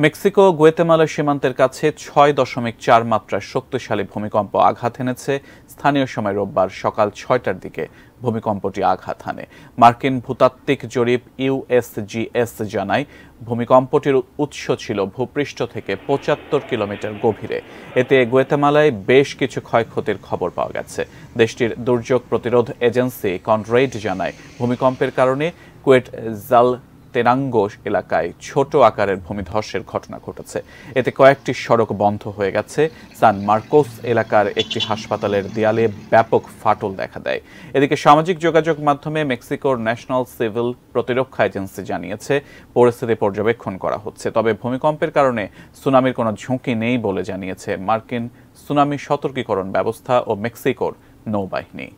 Mexico Guatemala সীমান্তের কাছে ৬.৪ মাত্রার শক্তিশালী ভূমিকম্প আঘাত এনেছে। স্থানীয় সময় রোববার সকাল ৬টার দিকে ভূমিকম্পটি আঘাত হানে। মার্কিন ভূতাত্ত্বিক জরিপ ইউএসজিএস জানায়, ভূমিকম্পটির উৎস ছিল ভূপৃষ্ঠ থেকে ৭৫ কিলোমিটার গভীরে। এতে গুয়েতেমালায় বেশ কিছু ক্ষয়ক্ষতির খবর পাওয়া গেছে। দেশটির দুর্যোগ প্রতিরোধ এজেন্সি কনরেইড জানায়, ভূমিকম্পের কারণে তেনাঙ্গো এলাকায় ছোট আকারের ভূমিধসের ঘটনা ঘটেছে। এতে কয়েকটি সড়ক বন্ধ হয়ে গেছে। সান মার্কোস এলাকার একটি হাসপাতালের দেয়ালে ব্যাপক ফাটল দেখা দেয়। এদিকে সামাজিক যোগাযোগ মাধ্যমে মেক্সিকোর ন্যাশনাল সিভিল প্রতিরক্ষা এজেন্সি জানিয়েছে, পরিস্থিতি পর্যবেক্ষণ করা হচ্ছে। তবে ভূমিকম্পের কারণে সুনামির কোনো ঝুঁকি নেই বলে জানিয়েছে মার্কিন সুনামি সতর্কীকরণ ব্যবস্থা ও মেক্সিকোর নৌবাহিনী।